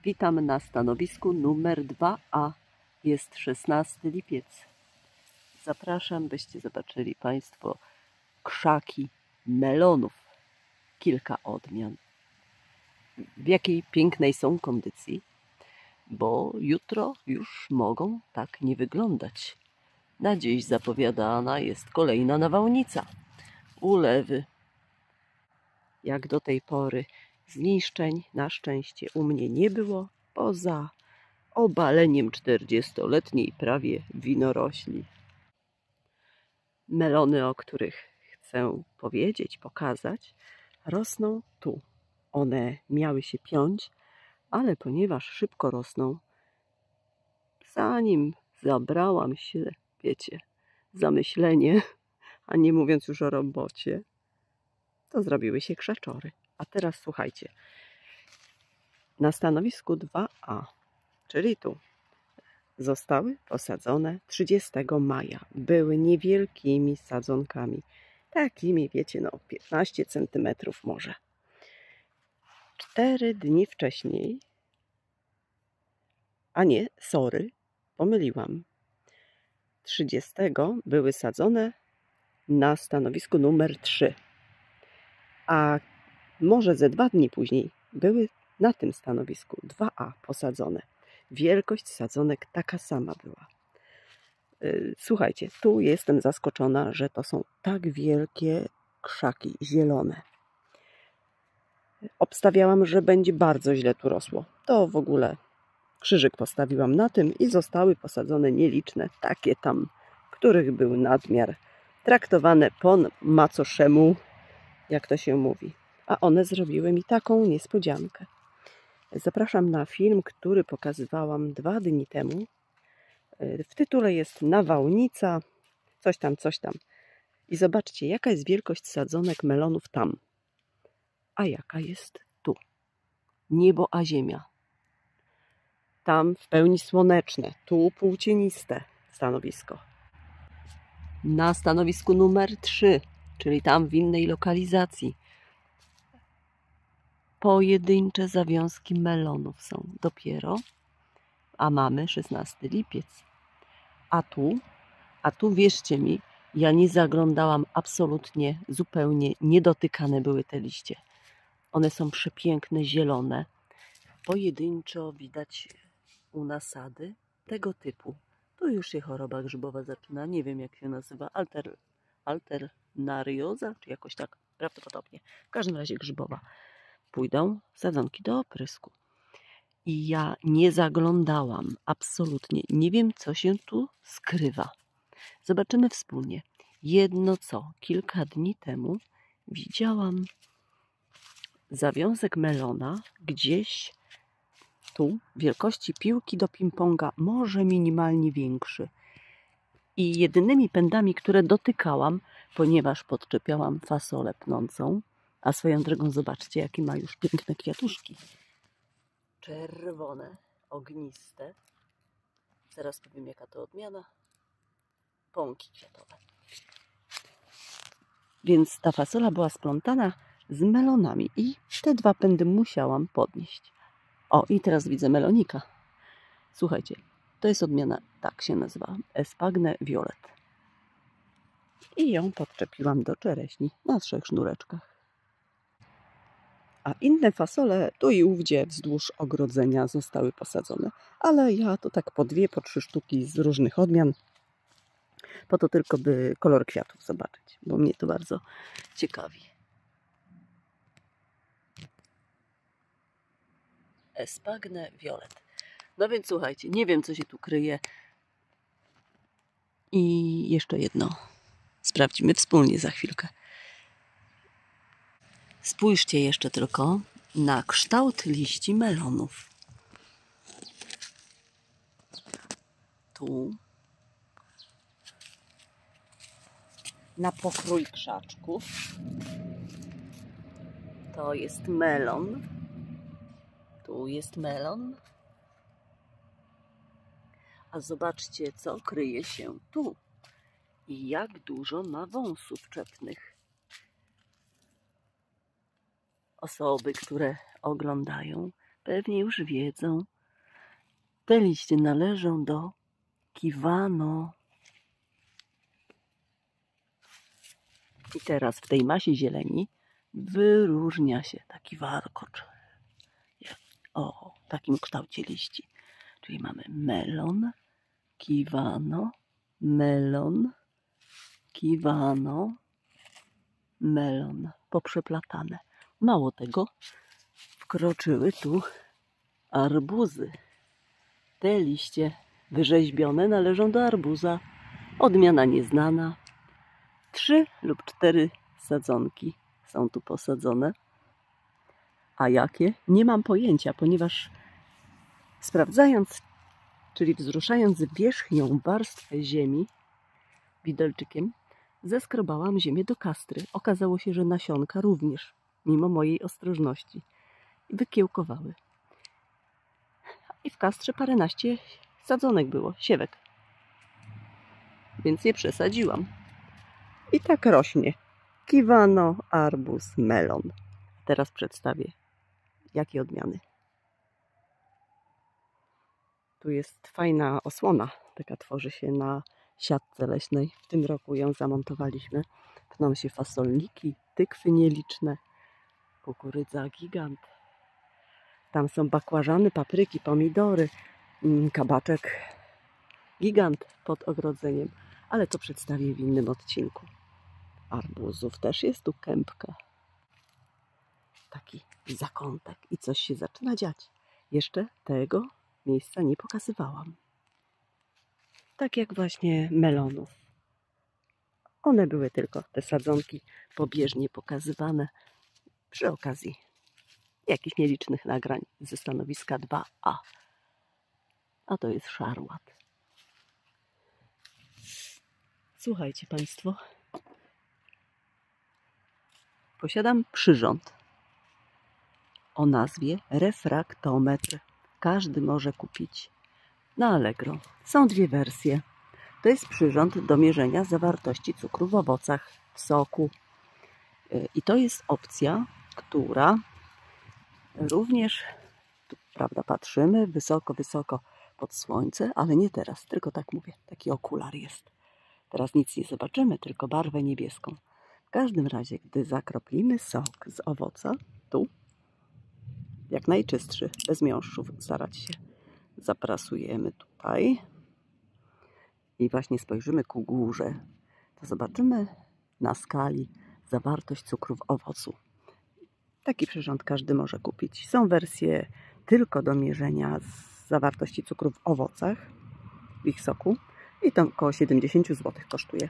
Witam na stanowisku numer 2A. Jest 16 lipiec. Zapraszam, byście zobaczyli Państwo krzaki melonów. Kilka odmian. W jakiej pięknej są kondycji, bo jutro już mogą tak nie wyglądać. Na dziś zapowiadana jest kolejna nawałnica. Ulewy. Jak do tej pory zniszczeń na szczęście u mnie nie było, poza obaleniem 40-letniej prawie winorośli. Melony, o których chcę powiedzieć, pokazać, rosną tu. One miały się piąć, ale ponieważ szybko rosną, zanim zabrałam się, wiecie, za myślenie, a nie mówiąc już o robocie, to zrobiły się krzaczory. A teraz słuchajcie, na stanowisku 2A, czyli tu, zostały posadzone 30 maja. Były niewielkimi sadzonkami, takimi, wiecie, no 15 cm może. 4 dni wcześniej, a nie, sorry, pomyliłam. 30 były sadzone na stanowisku numer 3, a może ze 2 dni później były na tym stanowisku 2A posadzone. Wielkość sadzonek taka sama była. Słuchajcie, tu jestem zaskoczona, że to są tak wielkie krzaki zielone. Obstawiałam, że będzie bardzo źle tu rosło. To w ogóle krzyżyk postawiłam na tym i zostały posadzone nieliczne, takie tam, których był nadmiar. Traktowane po macoszemu, jak to się mówi. A one zrobiły mi taką niespodziankę. Zapraszam na film, który pokazywałam 2 dni temu. W tytule jest nawałnica, coś tam, coś tam. I zobaczcie, jaka jest wielkość sadzonek melonów tam. A jaka jest tu. Niebo a ziemia. Tam w pełni słoneczne, tu półcieniste stanowisko. Na stanowisku numer 3, czyli tam w innej lokalizacji, pojedyncze zawiązki melonów są dopiero, a mamy 16 lipiec. A tu wierzcie mi, ja nie zaglądałam absolutnie, zupełnie niedotykane były te liście. One są przepiękne, zielone. Pojedynczo widać u nasady tego typu. Tu już się choroba grzybowa zaczyna, nie wiem jak się nazywa, alternarioza, czy jakoś tak prawdopodobnie. W każdym razie grzybowa. Pójdą sadzonki do oprysku. I ja nie zaglądałam, absolutnie. Nie wiem, co się tu skrywa. Zobaczymy wspólnie. Jedno co, kilka dni temu widziałam zawiązek melona gdzieś tu, wielkości piłki do ping-ponga, może minimalnie większy. I jedynymi pędami, które dotykałam, ponieważ podczepiałam fasolę pnącą, a swoją drogą zobaczcie, jakie ma już piękne kwiatuszki. Czerwone, ogniste. Zaraz powiem, jaka to odmiana. Pąki kwiatowe. Więc ta fasola była splątana z melonami i te 2 pędy musiałam podnieść. O, i teraz widzę melonika. Słuchajcie, to jest odmiana, tak się nazywa, Espagne Violet. I ją podczepiłam do czereśni na 3 sznureczkach. A inne fasole tu i ówdzie wzdłuż ogrodzenia zostały posadzone. Ale ja to tak po 2, po 3 sztuki z różnych odmian. Po to tylko, by kolor kwiatów zobaczyć, bo mnie to bardzo ciekawi. Espagne Violet. No więc słuchajcie, nie wiem co się tu kryje. I jeszcze jedno. Sprawdzimy wspólnie za chwilkę. Spójrzcie jeszcze tylko na kształt liści melonów. Tu. Na pokrój krzaczków. To jest melon. Tu jest melon. A zobaczcie, co kryje się tu. I jak dużo ma wąsów czepnych. Osoby, które oglądają, pewnie już wiedzą, te liście należą do kiwano. I teraz w tej masie zieleni wyróżnia się taki warkocz. O takim kształcie liści. Czyli mamy melon, kiwano, melon, kiwano, melon. Poprzeplatane. Mało tego, wkroczyły tu arbuzy. Te liście wyrzeźbione należą do arbuza. Odmiana nieznana. 3 lub 4 sadzonki są tu posadzone. A jakie? Nie mam pojęcia, ponieważ sprawdzając, czyli wzruszając wierzchnią warstwę ziemi widelczykiem, zeskrobałam ziemię do kastry. Okazało się, że nasionka również, mimo mojej ostrożności, wykiełkowały. I w kastrze paręnaście sadzonek było, siewek. Więc nie przesadziłam. I tak rośnie kiwano, arbuz, melon. Teraz przedstawię, jakie odmiany. Tu jest fajna osłona, taka tworzy się na siatce leśnej. W tym roku ją zamontowaliśmy. Pną się fasolniki, tykwy nieliczne, kukurydza gigant. Tam są bakłażany, papryki, pomidory, kabaczek gigant pod ogrodzeniem. Ale to przedstawię w innym odcinku. Arbuzów też jest tu kępka. Taki zakątek i coś się zaczyna dziać. Jeszcze tego miejsca nie pokazywałam. Tak jak właśnie melonów. One były tylko te sadzonki pobieżnie pokazywane przy okazji jakichś nielicznych nagrań ze stanowiska 2A. A to jest szarłat. Słuchajcie Państwo. Posiadam przyrząd o nazwie refraktometr. Każdy może kupić na Allegro. Są 2 wersje. To jest przyrząd do mierzenia zawartości cukru w owocach, w soku. I to jest opcja, która również, tu, prawda, patrzymy wysoko, wysoko pod słońce, ale nie teraz, tylko tak mówię, taki okular jest. Teraz nic nie zobaczymy, tylko barwę niebieską. W każdym razie, gdy zakroplimy sok z owoca, tu, jak najczystszy, bez miąższów, starać się, zaprasujemy tutaj i właśnie spojrzymy ku górze, to zobaczymy na skali zawartość cukru w owocu. Taki przyrząd każdy może kupić. Są wersje tylko do mierzenia zawartości cukru w owocach, w ich soku i to około 70 zł kosztuje.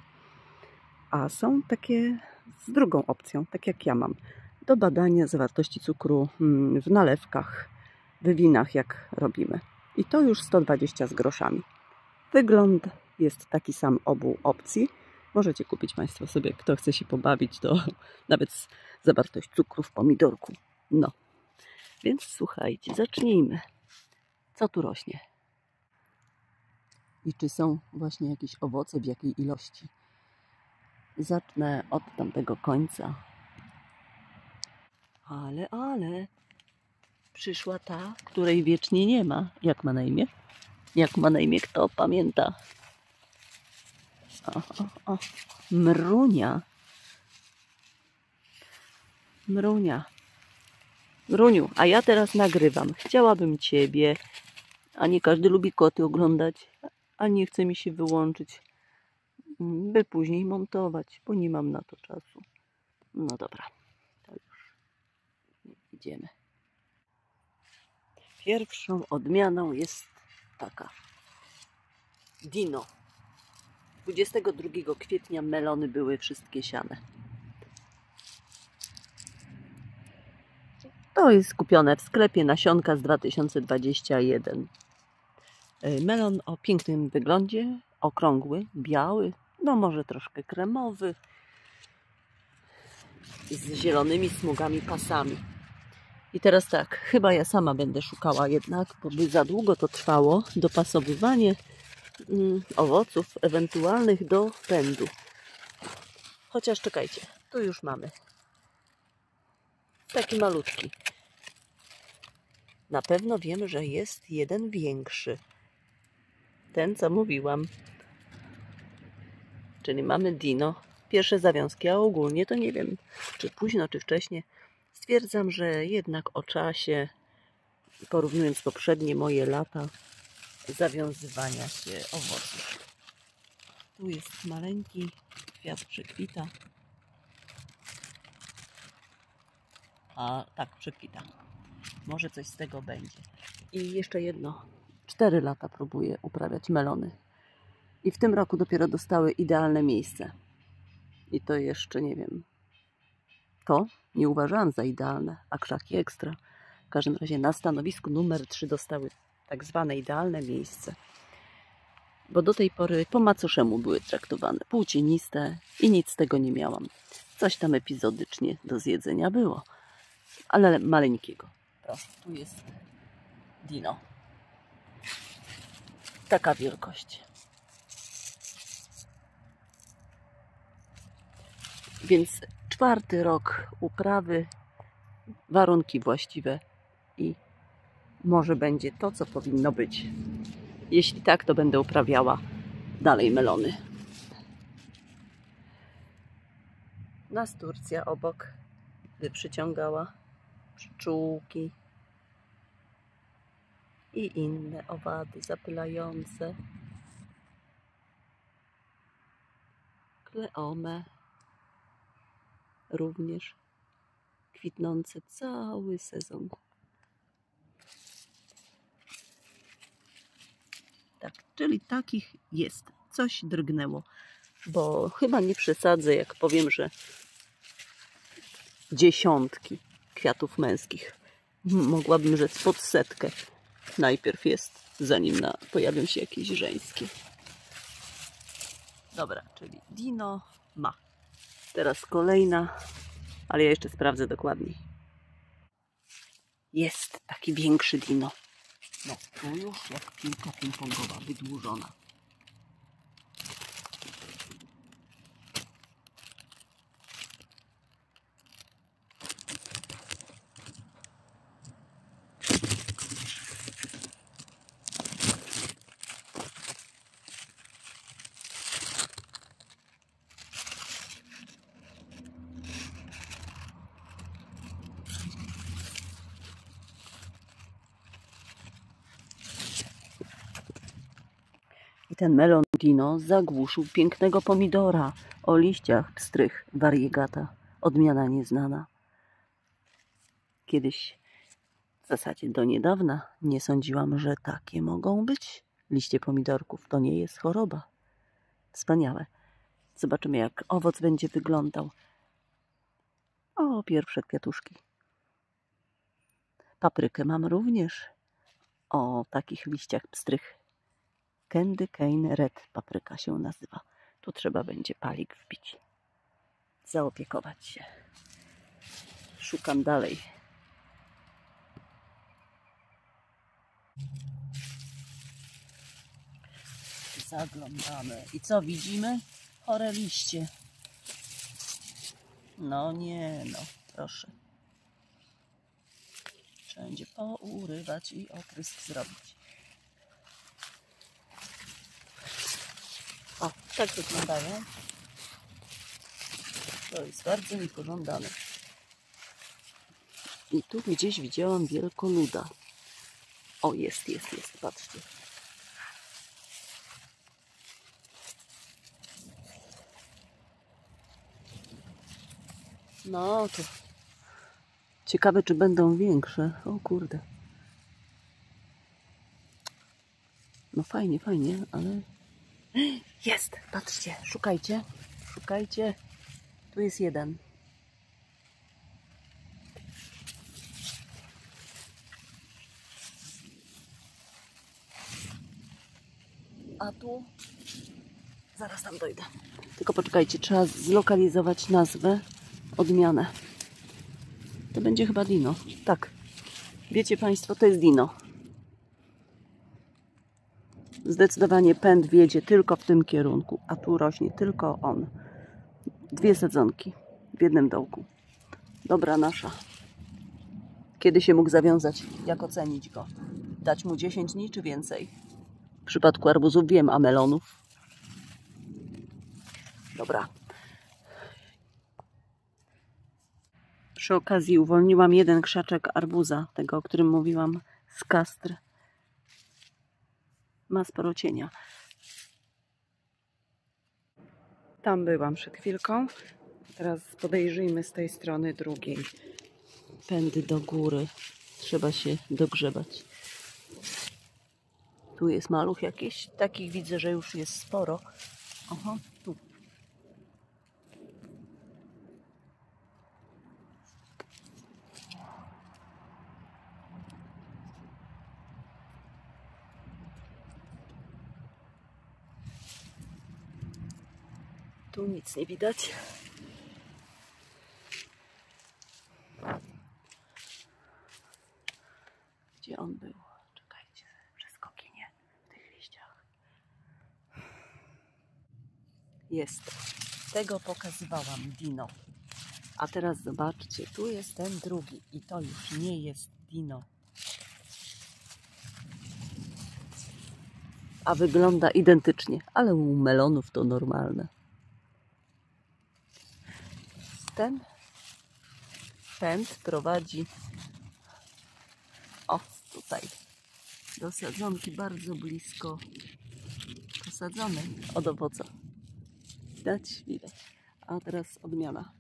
A są takie z drugą opcją, tak jak ja mam, do badania zawartości cukru w nalewkach, w winach jak robimy. I to już 120 z groszami. Wygląd jest taki sam obu opcji. Możecie kupić Państwo sobie, kto chce się pobawić, to nawet zawartość cukru w pomidorku. No, więc słuchajcie, zacznijmy. Co tu rośnie? I czy są właśnie jakieś owoce, w jakiej ilości? Zacznę od tamtego końca. Ale przyszła ta, której wiecznie nie ma. Jak ma na imię? Jak ma na imię, kto pamięta? O. Mrunia. Mrunia. Mruniu, a ja teraz nagrywam. Chciałabym Ciebie, a nie każdy lubi koty oglądać, a nie chce mi się wyłączyć, by później montować, bo nie mam na to czasu. No dobra, to już idziemy. Pierwszą odmianą jest taka. Dino. 22 kwietnia melony były wszystkie siane. To jest kupione w sklepie nasionka z 2021. Melon o pięknym wyglądzie, okrągły, biały, no może troszkę kremowy, z zielonymi smugami, pasami. I teraz tak, chyba ja sama będę szukała jednak, bo by za długo to trwało, dopasowywanie owoców ewentualnych do pędu. Chociaż czekajcie, tu już mamy. Taki malutki. Na pewno wiem, że jest jeden większy. Ten, co mówiłam. Czyli mamy dino. Pierwsze zawiązki, a ogólnie to nie wiem, czy późno, czy wcześnie. Stwierdzam, że jednak o czasie, porównując poprzednie moje lata zawiązywania się owoców. Tu jest maleńki kwiat przekwita. A tak, przekwita. Może coś z tego będzie. I jeszcze jedno. 4 lata próbuję uprawiać melony. I w tym roku dopiero dostały idealne miejsce. I to jeszcze nie wiem. To nie uważałam za idealne, a krzaki ekstra. W każdym razie na stanowisku numer 3 dostały tak zwane idealne miejsce. Bo do tej pory po macoszemu były traktowane. Płócieniste i nic z tego nie miałam. Coś tam epizodycznie do zjedzenia było. Ale maleńkiego. Proszę, tu jest dino. Taka wielkość. Więc 4. rok uprawy, warunki właściwe i może będzie to, co powinno być. Jeśli tak, to będę uprawiała dalej melony. Nas Turcja obok przyciągała pszczółki i inne owady zapylające. Kleome również kwitnące cały sezon. Tak, czyli takich jest. Coś drgnęło, bo chyba nie przesadzę, jak powiem, że dziesiątki kwiatów męskich. Mogłabym rzec pod 100. Najpierw jest, zanim pojawią się jakieś żeńskie. Dobra, czyli dino ma. Teraz kolejna, ale ja jeszcze sprawdzę dokładniej. Jest taki większy dino. No, tu już jak piłka ping-pongowa, wydłużona. I ten melon dino zagłuszył pięknego pomidora o liściach pstrych variegata, odmiana nieznana. Kiedyś, w zasadzie do niedawna, nie sądziłam, że takie mogą być liście pomidorków. To nie jest choroba. Wspaniałe. Zobaczymy, jak owoc będzie wyglądał. O, pierwsze kwiatuszki. Paprykę mam również o takich liściach pstrych. Candy Cane Red papryka się nazywa. Tu trzeba będzie palik wbić. Zaopiekować się. Szukam dalej. Zaglądamy. I co widzimy? Chore liście. No nie, no proszę. Wszędzie pourywać i oprysk zrobić. O, tak wyglądają. To jest bardzo niepożądane. I tu gdzieś widziałam wielkoluda. O, jest, patrzcie. No to ciekawe, czy będą większe. O kurde. No fajnie, ale... Jest! Patrzcie, szukajcie. Tu jest jeden. A tu... Zaraz tam dojdę. Tylko poczekajcie, trzeba zlokalizować nazwę, odmianę. To będzie chyba dino. Tak. Wiecie Państwo, to jest dino. Zdecydowanie pęd wiedzie tylko w tym kierunku, a tu rośnie tylko on. 2 sadzonki w jednym dołku. Dobra nasza. Kiedy się mógł zawiązać? Jak ocenić go? Dać mu 10 dni czy więcej? W przypadku arbuzów wiem, a melonów? Dobra. Przy okazji uwolniłam jeden krzaczek arbuza, tego, o którym mówiłam, z kastr. Ma sporo cienia. Tam byłam przed chwilką. Teraz podejrzyjmy z tej strony drugiej. Pędy do góry. Trzeba się dogrzebać. Tu jest maluch jakiś. Takich widzę, że już jest sporo. Aha, tu. Tu nic nie widać. Gdzie on był? Czekajcie, przeskokienie w tych liściach. Jest. Tego pokazywałam, dino. A teraz zobaczcie, tu jest ten drugi i to już nie jest dino. A wygląda identycznie, ale u melonów to normalne. Ten pęd prowadzi tutaj do sadzonki bardzo blisko posadzonej od owoca. Widać? Widać. A teraz odmiana.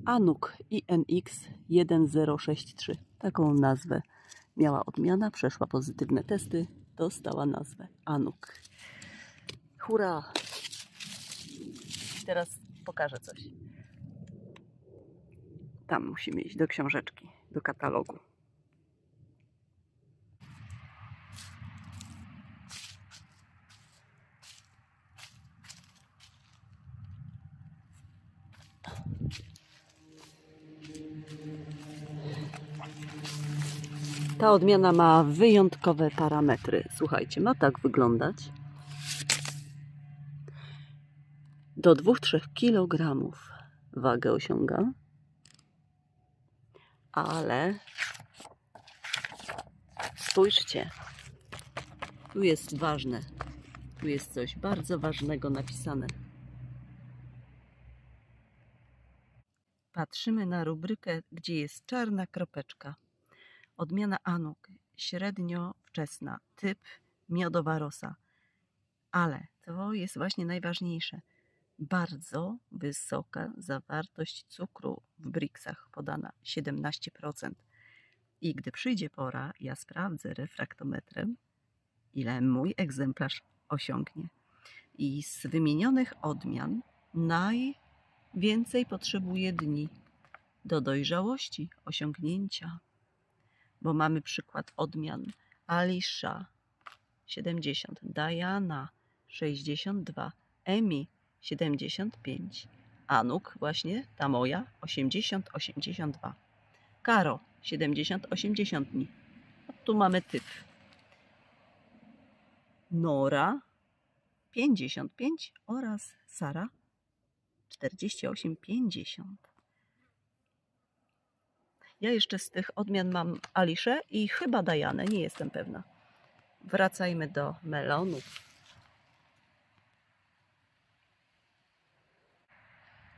Anuk INX 1063. Taką nazwę miała odmiana, przeszła pozytywne testy, dostała nazwę Anuk. Hurra! Teraz pokażę coś. Tam musimy iść do książeczki, do katalogu. Ta odmiana ma wyjątkowe parametry. Słuchajcie, ma tak wyglądać. Do 2-3 kg wagę osiąga. Ale spójrzcie, tu jest ważne. Tu jest coś bardzo ważnego napisane. Patrzymy na rubrykę, gdzie jest czarna kropeczka. Odmiana Anuk, średnio wczesna, typ miodowa rosa. Ale to jest właśnie najważniejsze. Bardzo wysoka zawartość cukru w briksach, podana 17%. I gdy przyjdzie pora, ja sprawdzę refraktometrem, ile mój egzemplarz osiągnie. I z wymienionych odmian najwięcej potrzebuje dni do dojrzałości, osiągnięcia. Bo mamy przykład odmian Alisha 70, Diana 62, Emi 75, Anuk, właśnie ta moja, 80-82, Karo 70-80 dni. Tu mamy typ. Nora 55 oraz Sara 48-50. Ja jeszcze z tych odmian mam Aliszę i chyba Dianę, nie jestem pewna. Wracajmy do melonów.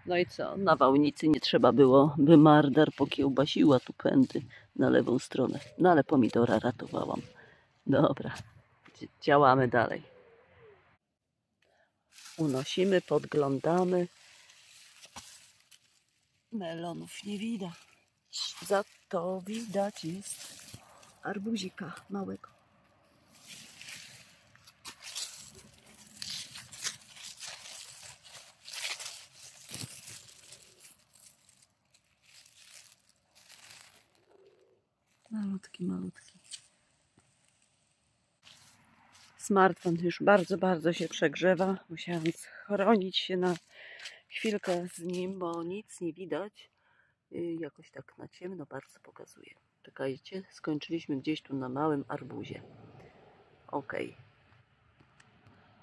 No i co? Nawałnicy nie trzeba było, by Mardar pokiełbasiła tu pędy na lewą stronę. No ale pomidora ratowałam. Dobra, działamy dalej. Unosimy, podglądamy. Melonów nie widać. Za to widać jest arbuzika małego. Malutki, malutki. Smartfon już bardzo się przegrzewa. Musiałam schronić się na chwilkę z nim, bo nic nie widać. Jakoś tak na ciemno bardzo pokazuje. Czekajcie, skończyliśmy gdzieś tu na małym arbuzie. Ok.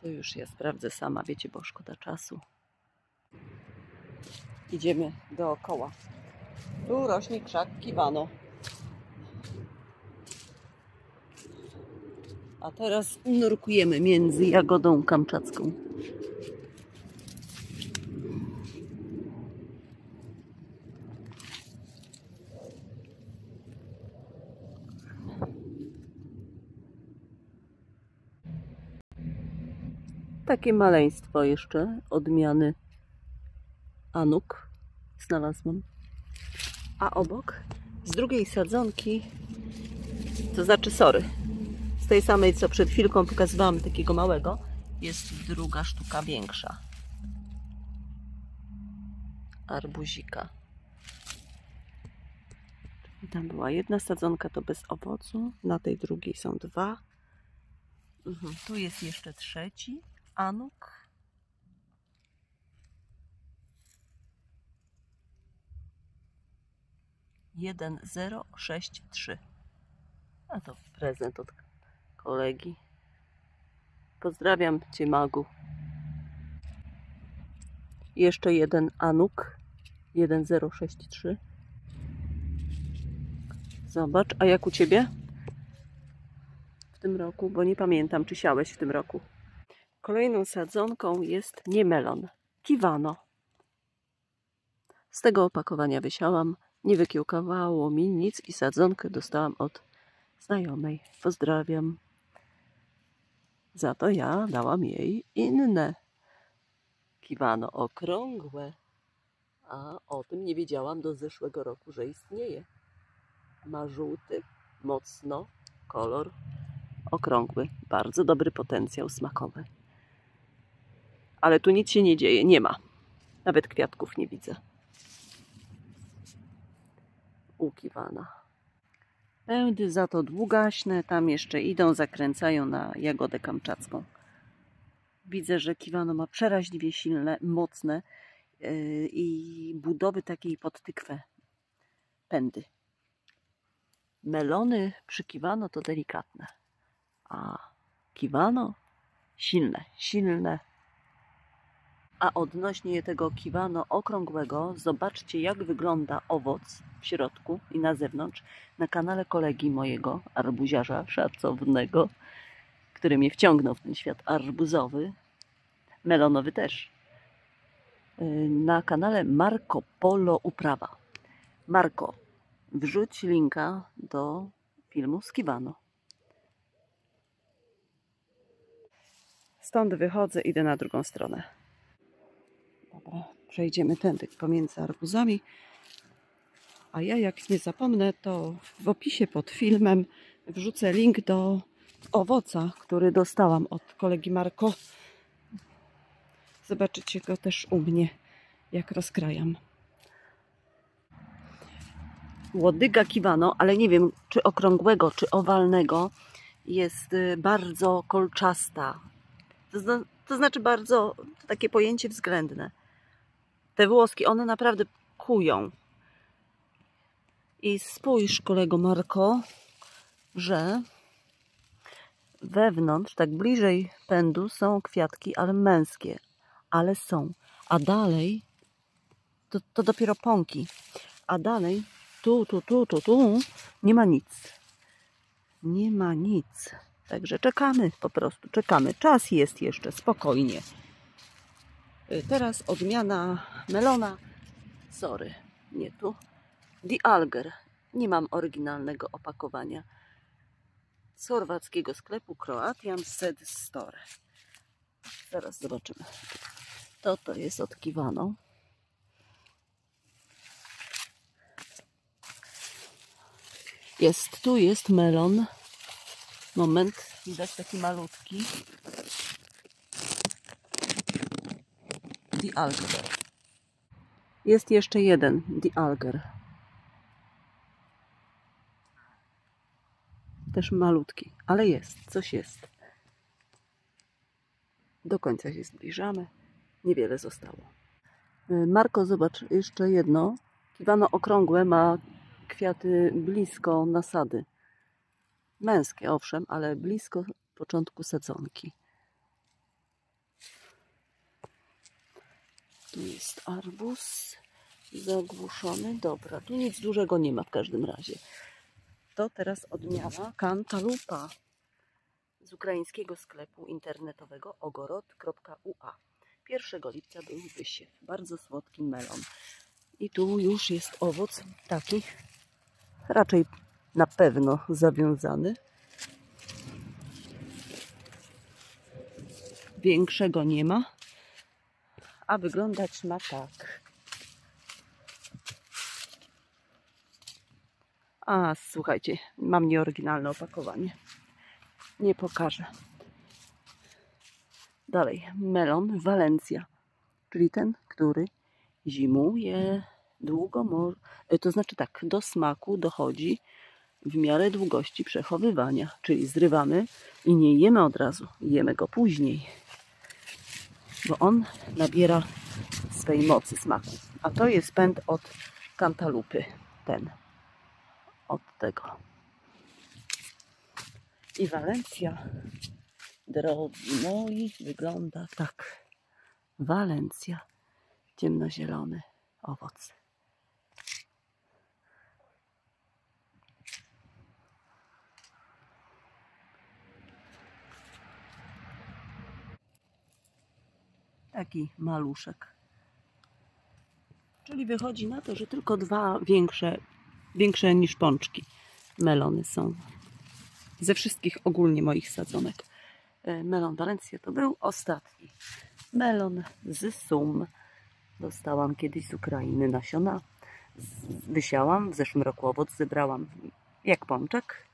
To już ja sprawdzę sama, wiecie, bo szkoda czasu. Idziemy dookoła. Tu rośnie krzak kiwano. A teraz nurkujemy między jagodą kamczacką. Takie maleństwo jeszcze odmiany Anuk znalazłam. A obok z drugiej sadzonki, to znaczy z tej samej co przed chwilką pokazywałam, takiego małego, jest druga sztuka większa. Arbuzika. Tam była jedna sadzonka, to bez owocu. Na tej drugiej są dwa. Tu jest jeszcze trzeci Anuk. Jeden 063. A to prezent od kolegi. Pozdrawiam Cię, Magu. Jeszcze jeden Anuk 1063. Zobacz, a jak u Ciebie? W tym roku, bo nie pamiętam, czy siałeś w tym roku. Kolejną sadzonką jest nie melon, kiwano. Z tego opakowania wysiałam, nie wykiełkowało mi nic i sadzonkę dostałam od znajomej. Pozdrawiam. Za to ja dałam jej inne kiwano okrągłe. A o tym nie wiedziałam do zeszłego roku, że istnieje. Ma żółty, mocno kolor okrągły. Bardzo dobry potencjał smakowy. Ale tu nic się nie dzieje, nie ma. Nawet kwiatków nie widzę. U kiwana. Pędy za to długaśne, tam jeszcze idą, zakręcają na jagodę kamczacką. Widzę, że kiwano ma przeraźliwie silne, mocne i budowy takiej pod tykwę pędy. Melony przy kiwano to delikatne, a kiwano silne. A odnośnie tego kiwano okrągłego, zobaczcie, jak wygląda owoc w środku i na zewnątrz na kanale kolegi mojego, arbuziarza szacownego, który mnie wciągnął w ten świat arbuzowy, melonowy też. Na kanale Marco Polo Uprawa. Marco, wrzuć linka do filmu z kiwano. Stąd wychodzę, idę na drugą stronę. Dobra, przejdziemy tędy pomiędzy arbuzami. A ja, jak nie zapomnę, to w opisie pod filmem wrzucę link do owoca, który dostałam od kolegi Marco. Zobaczycie go też u mnie, jak rozkrajam. Łodyga kiwano, ale nie wiem, czy okrągłego, czy owalnego, jest bardzo kolczasta. To znaczy bardzo, to takie pojęcie względne. Te włoski, one naprawdę kują. I spójrz, kolego Marco, że wewnątrz, tak bliżej pędu, są kwiatki, ale męskie. Ale są. A dalej, to dopiero pąki. A dalej, tu, nie ma nic. Nie ma nic. Także czekamy, po prostu czekamy. Czas jest jeszcze, spokojnie. Teraz odmiana melona. Sorry, nie tu. Die Alger. Nie mam oryginalnego opakowania. Z chorwackiego sklepu Croatian Seed Store. Zaraz zobaczymy. To jest od kiwano. Tu jest melon. Moment, widać taki malutki. Die Alger. Jest jeszcze jeden Die Alger. Też malutki, ale jest, coś jest. Do końca się zbliżamy. Niewiele zostało. Marco, zobacz, jeszcze jedno. Kiwano okrągłe, ma kwiaty blisko nasady. Męskie, owszem, ale blisko początku sadzonki. Tu jest arbuz. Zagłuszony. Dobra, tu nic dużego nie ma w każdym razie. To teraz odmiana Cantalupa z ukraińskiego sklepu internetowego ogorod.ua. 1 lipca był wysiew. Bardzo słodki melon. I tu już jest owoc taki raczej na pewno zawiązany. Większego nie ma, a wyglądać ma tak. A, słuchajcie, mam nieoryginalne opakowanie. Nie pokażę. Dalej, melon Valencia, czyli ten, który zimuje długo, to znaczy tak, do smaku dochodzi w miarę długości przechowywania, czyli zrywamy i nie jemy od razu, jemy go później, bo on nabiera swej mocy smaku. A to jest pęd od kantalupy, ten, od tego. I Valencia, drodzy moi, wygląda tak. Valencia, ciemnozielony owoc. Taki maluszek. Czyli wychodzi na to, że tylko dwa większe niż pączki melony są ze wszystkich ogólnie moich sadzonek. Melon Valencia to był ostatni. Melon z Sum. Dostałam kiedyś z Ukrainy nasiona. Wysiałam. W zeszłym roku owoc zebrałam jak pączek.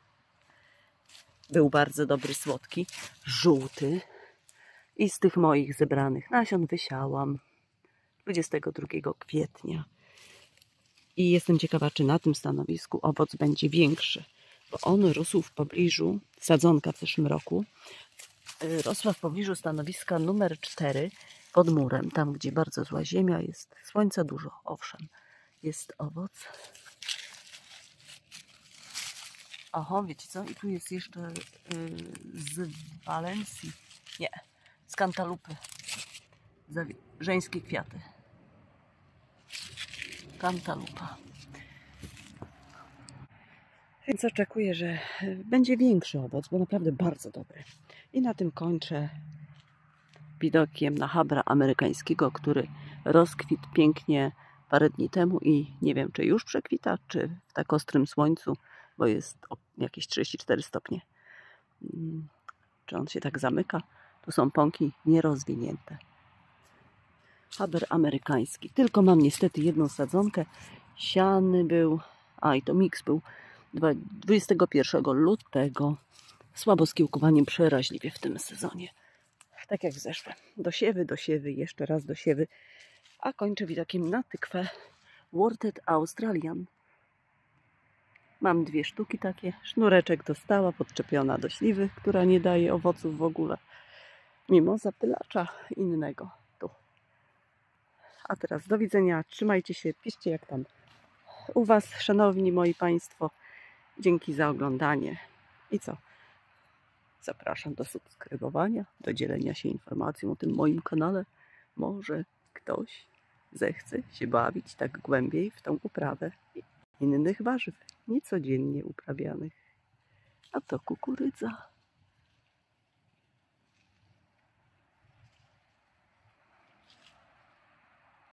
Był bardzo dobry, słodki, żółty. I z tych moich zebranych nasion wysiałam 22 kwietnia. I jestem ciekawa, czy na tym stanowisku owoc będzie większy. Bo on rósł w pobliżu, sadzonka w zeszłym roku, rosła w pobliżu stanowiska numer 4 pod murem. Tam, gdzie bardzo zła ziemia, jest słońca dużo. Owszem, jest owoc. Oho, wiecie co? I tu jest jeszcze z Walencji. Nie, z Cantalupy. Żeńskie kwiaty. Cantalupa. Więc oczekuję, że będzie większy owoc, bo naprawdę bardzo dobry. I na tym kończę widokiem na habra amerykańskiego, który rozkwitł pięknie parę dni temu i nie wiem, czy już przekwita, czy w tak ostrym słońcu, bo jest jakieś 34 stopnie. Czy on się tak zamyka? Tu są pąki nierozwinięte. Haber amerykański. Tylko mam niestety jedną sadzonkę. Siany był, i to miks był 21 lutego. Słabo z kiełkowaniem, przeraźliwie w tym sezonie. Tak jak w zeszłym. Dosiewy, jeszcze raz dosiewy. A kończę widokiem na tykwę Worted Australian. Mam 2 sztuki takie. Sznureczek dostała, podczepiona do śliwy, która nie daje owoców w ogóle. Mimo zapylacza innego. Tu. A teraz do widzenia. Trzymajcie się. Piszcie jak tam u Was, szanowni moi Państwo. Dzięki za oglądanie. I co? Zapraszam do subskrybowania, do dzielenia się informacją o tym moim kanale. Może ktoś zechce się bawić tak głębiej w tą uprawę innych warzyw, niecodziennie uprawianych. A to kukurydza.